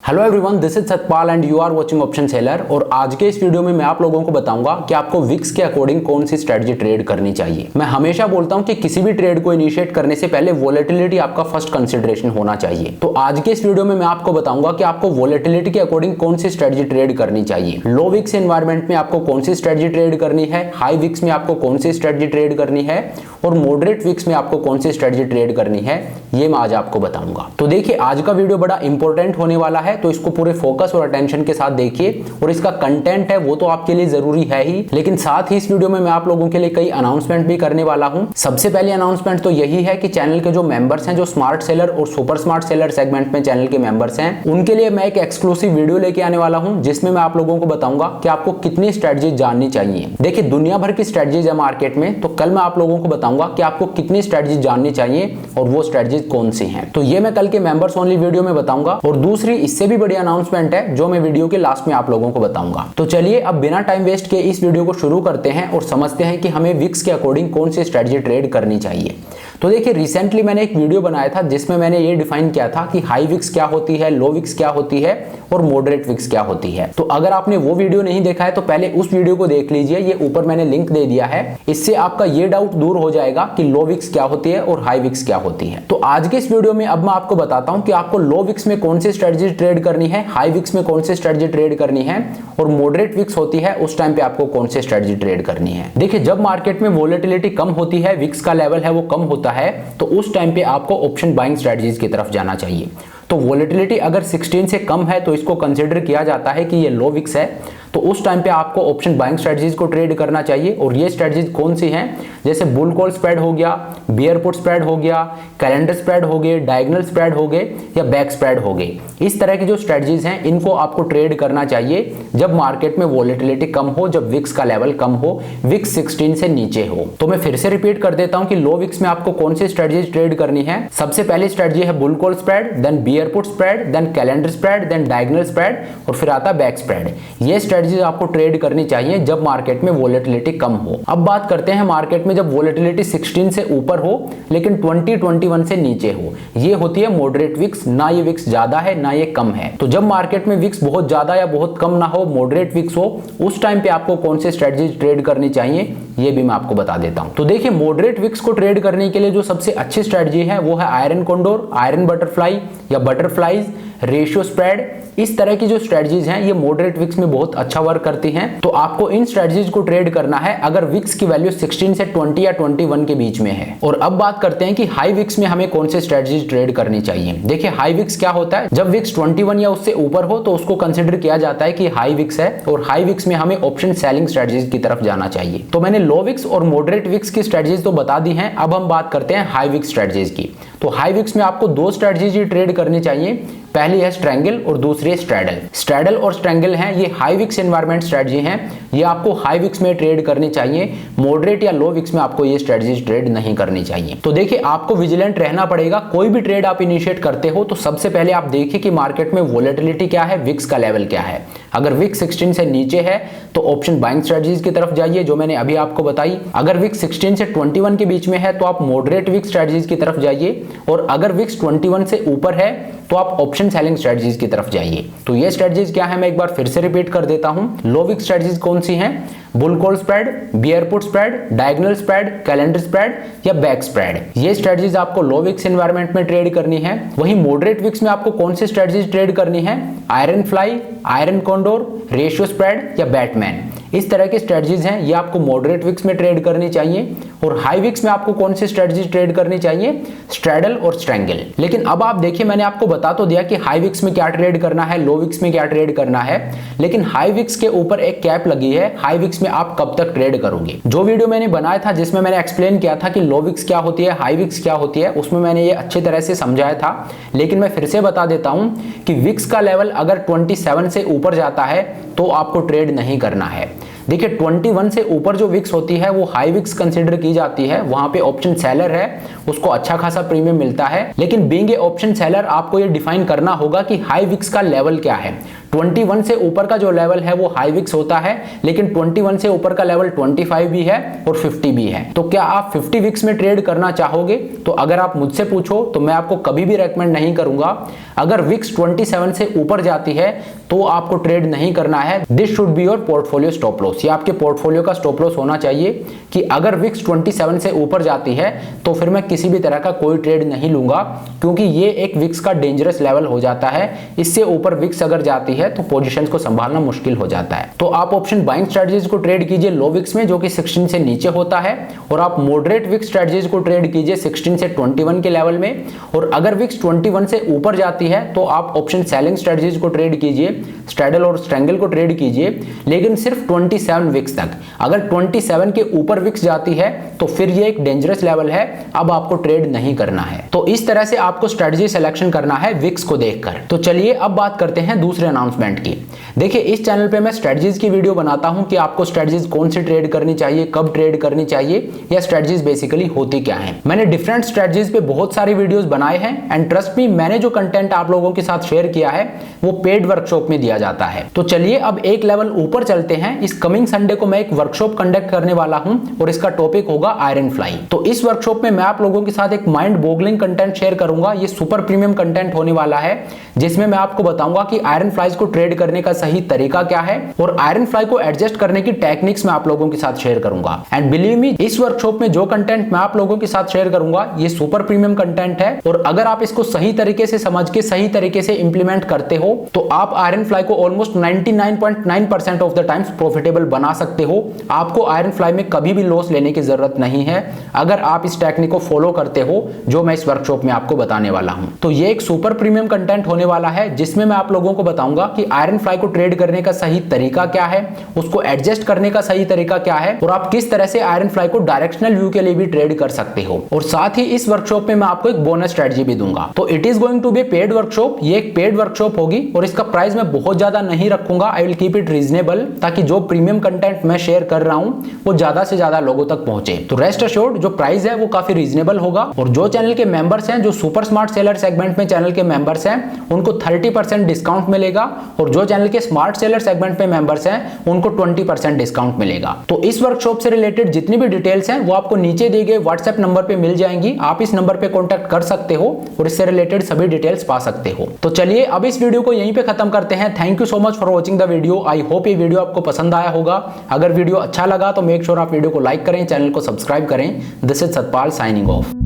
Hello everyone, this is Satpal and you are watching option seller. और आज के इस वीडियो में मैं आप लोगों को बताऊंगा कि आपको विक्स के अकॉर्डिंग कौन सी स्ट्रेटजी ट्रेड करनी चाहिए। मैं हमेशा बोलता हूं कि किसी भी ट्रेड को इनिशिएट करने से पहले वोलेटिलिटी आपका फर्स्ट कंसिडरेशन होना चाहिए। तो आज के इस वीडियो में मैं आपको बताऊंगा कि आपको वोलेटिलिटी के अकॉर्डिंग कौन सी स्ट्रेटजी ट्रेड करनी चाहिए। लो विक्स एनवायरमेंट में आपको कौन सी स्ट्रेटजी ट्रेड करनी है, हाई विक्स में आपको कौन सी स्ट्रेटजी ट्रेड करनी है और मॉडरेट विक्स में आपको कौन सी स्ट्रेटजी ट्रेड करनी है, ये मैं आज आपको बताऊंगा। तो देखिए, आज का वीडियो बड़ा इंपॉर्टेंट होने वाला है, तो इसको पूरे फोकस और अटेंशन के साथ देखिए। और इसका कंटेंट है वो तो आपके लिए जरूरी है ही, लेकिन साथ ही इस वीडियो में मैं आप लोगों के लिए कई अनाउंसमेंट भी करने वाला हूं। सबसे पहले अनाउंसमेंट तो यही है कि चैनल के जो मेंबर्स हैं, जो स्मार्ट सेलर और सुपर स्मार्ट सेलर सेगमेंट में चैनल के मेंबर्स हैं, उनके लिए मैं एक एक्सक्लूसिव वीडियो लेके आने वाला हूं, जिसमें मैं आप लोगों को बताऊंगा कि आपको कितनी स्ट्रेटजी जाननी चाहिए। देखिए, दुनिया भर की स्ट्रेटजीज है मार्केट में, तो कल मैं आप लोगों को बताऊंगा कि आपको कितनी स्ट्रेटजी जाननी चाहिए और वो स्ट्रेटजीज कौन सी हैं। तो ये मैं कल के मेंबर्स ओनली वीडियो में बताऊंगा। और दूसरी इससे भी बड़ी अनाउंसमेंट है जो मैं वीडियो के लास्ट में आप लोगों को बताऊंगा। तो चलिए अब बिना टाइम वेस्ट किए इस वीडियो को शुरू करते हैं और समझते हैं कि हमें विक्स के अकॉर्डिंग कौन सी स्ट्रेटजी ट्रेड करनी चाहिए। तो देखिए, रिसेंटली मैंने एक वीडियो बनाया था जिसमें मैंने ये डिफाइन किया था कि हाई विक्स क्या होती है, लो विक्स क्या होती है और मॉडरेट विक्स क्या होती है। तो अगर आपने वो वीडियो नहीं देखा है तो पहले उस वीडियो को देख लीजिए, ये ऊपर मैंने लिंक दे दिया है। इससे आपका ये डाउट दूर हो जाएगा कि लो विक्स क्या होती है और हाई विक्स क्या होती है। तो आज के इस वीडियो में अब मैं आपको बताता हूं कि आपको लो विक्स में कौन सी स्ट्रेटजी ट्रेड करनी है, हाई विक्स में कौन सी स्ट्रेटजी ट्रेड करनी है और मॉडरेट विक्स होती है उस टाइम पे आपको कौन सी स्ट्रेटजी ट्रेड करनी है। देखिए, जब मार्केट में वोलेटिलिटी कम होती है, विक्स का लेवल है वो कम होता है, तो उस टाइम पे आपको ऑप्शन बाइंग स्ट्रेटजीज की तरफ जाना चाहिए। तो वोलेटिलिटी अगर 16 से कम है तो इसको कंसीडर किया जाता है कि ये लो विक्स है, तो उस टाइम पे आपको ऑप्शन बाइंग स्ट्रेटजीज को ट्रेड करना चाहिए। और ये स्ट्रेटजीज कौन सी हैं, जैसे बुल कॉल स्प्रेड हो गया, बियर पुट स्प्रेड हो गया, कैलेंडर स्प्रेड हो गए, डायगोनल स्प्रेड हो गए या बैक स्प्रेड हो गए। इस तरह की जो स्ट्रेटजीज हैं इनको आपको ट्रेड करना चाहिए जब मार्केट में वोलेटिलिटी कम हो, जब विक्स का लेवल कम हो, विक्स 16 से नीचे हो। तो मैं फिर से रिपीट कर देता हूं कि लो विक्स में आपको कौन सी स्ट्रेटजीज ट्रेड करनी है। सबसे पहली स्ट्रेटजी है bull call spread, then bear put spread, then calendar spread, then diagonal spread और फिर आता बैक स्प्रेड। ये स्ट्रेटजीज आपको ट्रेड करनी चाहिए जब मार्केट में वोलेटिलिटी कम हो। अब बात करते हैं मार्केट में जब वोलेटिलिटी 16 से ऊपर हो लेकिन 20-21 से नीचे हो, ये होती है मॉडरेट विक्स। ना ये विक्स ज्यादा है ना ये कम है। तो जब मार्केट में विक्स बहुत ज्यादा या बहुत कम ना हो, मॉडरेट विक्स हो, उस टाइम पे आपको कौन सी स्ट्रेटजी ट्रेड करनी चाहिए ये भी मैं आपको बता देता हूं। तो देखिए, मॉडरेट विक्स को ट्रेड करने के लिए जो सबसे अच्छी स्ट्रेटजी है वो है आयरन कॉन्डोर, आयरन बटरफ्लाई या बटरफ्लाईज, रेशियो स्प्रेड। इस तरह की जो स्ट्रेटजीज हैं ये मॉडरेट विक्स में बहुत अच्छा वर्क करती हैं। तो आपको इन स्ट्रेटजीज को ट्रेड करना है अगर विक्स की वैल्यू 16 से 20 या 21 के बीच में है। और अब बात करते हैं कि हाई विक्स में हमें कौन से स्ट्रेटजीज ट्रेड करनी चाहिए। देखिए, हाई विक्स क्या होता है, जब विक्स 21 या उससे ऊपर हो तो उसको कंसिडर किया जाता है कि हाई विक्स है और हाई विक्स में हमें ऑप्शन सेलिंग स्ट्रेटजीज की तरफ जाना चाहिए। तो मैंने लो विक्स और मॉडरेट विक्स की स्ट्रेटजीज तो बता दी हैं, अब हम बात करते हैं हाई विक्स स्ट्रेटजीज की। तो हाई विक्स में आपको दो स्ट्रेटजीज ट्रेड करनी चाहिए, पहली है स्ट्रैंगल और दूसरी है स्ट्रैडल। स्ट्रैडल और स्ट्रैंगल हैं ये हाई विक्स एनवायरनमेंट स्ट्रेटजी हैं, ये आपको हाई विक्स में ट्रेड करनी चाहिए। मॉडरेट या लो विक्स में आपको ये स्ट्रेटजीज ट्रेड नहीं करनी चाहिए। तो देखिए, आपको विजिलेंट रहना पड़ेगा। कोई भी ट्रेड आप इनिशिएट करते हो तो सबसे पहले आप देखिए कि मार्केट में वोलेटिलिटी क्या है, विक्स का लेवल क्या है। अगर विक्स 16 से नीचे है तो ऑप्शन बाइंग स्ट्रेटजीज की तरफ जाइए जो मैंने अभी आपको बताई। अगर विक्स 16 से 21 के बीच में है तो आप मॉडरेट विक्स स्ट्रेटजीज की तरफ जाइए। और अगर विक्स 21 से ऊपर है तो आप ऑप्शन सेलिंग स्ट्रेटजीज की तरफ जाइए। तो ये स्ट्रेटजीज क्या है मैं एक बार फिर से रिपीट कर देता हूं। लो विक्स स्ट्रेटजीज कौन सी हैं, bull call spread, beer put spread, diagonal spread, calendar spread या बैक स्प्रेड। ये स्ट्रेटजीज आपको लो विक्स एनवायरनमेंट में ट्रेड करनी है। वहीं मॉडरेट विक्स में आपको कौन सी स्ट्रेटजीज ट्रेड करनी है, iron fly, iron condor, ratio spread या बैटमैन। इस तरह की स्ट्रेटजीज हैं, ये आपको मॉडरेट विक्स में ट्रेड करनी चाहिए। और हाई विक्स में आपको कौन सी स्ट्रेटजीज ट्रेड करनी चाहिए, स्ट्रैडल और स्ट्रैंगल। लेकिन अब आप देखिए, मैंने आपको बता तो दिया कि हाई विक्स में क्या ट्रेड करना है, लो विक्स में क्या ट्रेड करना है, लेकिन हाई विक्स के ऊपर एक कैप लगी है, हाई विक्स में आप कब तक ट्रेड करोगे। जो वीडियो मैंने बनाया था जिसमें मैंने एक्सप्लेन किया था कि लो विक्स क्या होती है, हाई विक्स क्या होती है, उसमें मैंने ये अच्छी तरह से समझाया था। लेकिन मैं फिर से बता देता हूं कि विक्स का लेवल अगर 27 से ऊपर जाता है तो आपको ट्रेड नहीं करना है। देखिए, 21 से ऊपर जो विक्स होती है वो हाई विक्स कंसीडर की जाती है। वहां पे ऑप्शन सेलर है, उसको अच्छा खासा प्रीमियम मिलता है। लेकिन बीइंग ए ऑप्शन सेलर आपको ये डिफाइन करना होगा कि हाई विक्स का लेवल क्या है। 21 से ऊपर का जो लेवल है वो हाई विक्स होता है, लेकिन 21 से ऊपर का लेवल 25 भी है और 50 भी है। तो क्या आप 50 विक्स में ट्रेड करना चाहोगे? तो अगर आप मुझसे पूछो तो मैं आपको कभी भी रेकमेंड नहीं करूंगा। अगर विक्स 27 से ऊपर जाती है तो आपको ट्रेड नहीं करना है। This should be your portfolio stop loss, ये आपके पोर्टफोलियो का स्टॉप लॉस होना चाहिए कि अगर विक्स 27 से ऊपर जाती है तो फिर मैं किसी भी तरह का कोई ट्रेड नहीं लूंगा, क्योंकि ये एक विक्स का डेंजरस लेवल हो जाता है। इससे ऊपर विक्स अगर जाती है तो पोजीशंस को संभालना मुश्किल हो जाता है। तो आप ऑप्शन बाइंग स्ट्रेटजीज को ट्रेड कीजिए लो विक्स में, जो कि 16 से नीचे होता है, और आप मॉडरेट विक्स स्ट्रेटजीज को ट्रेड कीजिए 16 से 21 के लेवल में। और अगर विक्स 21 से ऊपर जाती है तो आप ऑप्शन सेलिंग स्ट्रेटजीज को ट्रेड कीजिए, स्ट्रैडल और स्ट्रैंगल को ट्रेड कीजिए, लेकिन सिर्फ 27 विक्स तक। अगर 27 के ऊपर विक्स जाती है तो फिर ये एक डेंजरस लेवल है, अब आपको ट्रेड नहीं करना है। तो इस तरह से आपको स्ट्रेटजी सिलेक्शन करना है विक्स को देखकर। तो चलिए अब बात करते हैं दूसरे अनाउंसमेंट की। देखिए, इस चैनल पे मैं स्ट्रेटजीज की वीडियो बनाता हूं कि आपको स्ट्रेटजीज कौन सी ट्रेड करनी चाहिए, कब ट्रेड करनी चाहिए, या स्ट्रेटजीज बेसिकली होती क्या है। मैंने डिफरेंट स्ट्रेटजीज पे बहुत सारी वीडियोस बनाए हैं, एंड ट्रस्ट मी, मैंने जो कंटेंट आप लोगों के साथ शेयर किया है वो पेड वर्कशॉप में दिया जाता है। तो चलिए अब एक लेवल ऊपर चलते हैं। इस कमिंग संडे को मैं एक वर्कशॉप कंडक्ट करने वाला हूं और इसका टॉपिक होगा आयरन फ्लाई। तो इस वर्कशॉप में मैं आप लोगों के साथ एक माइंड बोगलिंग कंटेंट शेयर करूंगा। ये सुपर प्रीमियम कंटेंट होने वाला है, जिसमें मैं आपको बताऊंगा कि आयरन फ्लाइज को ट्रेड करने का सही तरीका क्या है, और आयरन फ्लाई को एडजस्ट करने की टेक्निक्स मैं आप लोगों के साथ शेयर करूंगा। एंड बिलीव मी, इस वर्कशॉप में जो कंटेंट मैं आप लोगों के साथ शेयर करूंगा ये सुपर प्रीमियम कंटेंट है, और अगर आप इसको सही तरीके से समझ के सही तरीके से इंप्लीमेंट करते हो तो आप आयरन फ्लाई को almost 99.9% of the times profitable बना सकते हो। आपको आयरन फ्लाई में कभी भी लॉस लेने की जरूरत नहीं है अगर आप इस टेक्निक को फॉलो करते हो जो मैं इस वर्कशॉप में आपको बताने वाला हूं। तो ये एक सुपर प्रीमियम कंटेंट होने वाला है, जिसमें मैं आप लोगों को बताऊंगा कि आयरन फ्लाई को ट्रेड करने का सही तरीका क्या है, उसको एडजस्ट करने का सही तरीका क्या है, और आप किस तरह से आयरन फ्लाई को डायरेक्शनल व्यू के लिए भी ट्रेड कर सकते हो। और साथ ही इस वर्कशॉप में मैं आपको एक बोनस स्ट्रेटजी भी दूंगा। तो it is going to be paid workshop, ये एक पेड वर्कशॉप होगी, और इसका प्राइस मैं बहुत ज्यादा नहीं रखूंगा। I will keep it reasonable, ताकि जो प्रीमियम कंटेंट मैं शेयर कर रहा हूं वो ज्यादा से ज्यादा लोगों तक पहुंचे। तो रेस्ट अश्योर्ड, जो प्राइस है वो काफी रीजनेबल होगा, और जो चैनल के मेंबर्स हैं, जो सुपर स्मार्ट सेलर सेगमेंट में चैनल के मेंबर्स हैं, उनको 30% डिस्काउंट मिलेगा, और जो चैनल के स्मार्ट सेलर सेगमेंट में मेंबर्स हैं उनको 20% डिस्काउंट मिलेगा। तो इस वर्कशॉप से रिलेटेड जितनी भी डिटेल्स हैं वो आपको नीचे दिए गए व्हाट्सएप नंबर पे मिल जाएंगी। आप इस नंबर पे कॉन्टैक्ट कर सकते हो और इससे रिलेटेड सभी डिटेल्स पा सकते हो। तो चलिए अब इस वीडियो को यहीं पे खत्म करते हैं। Thank you so much for watching the video. I hope ये वीडियो आपको पसंद आया होगा। अगर वीडियो अच्छा लगा तो मेक श्योर आप वीडियो को लाइक करें, चैनल को सब्सक्राइब करें। This is Satpal signing off.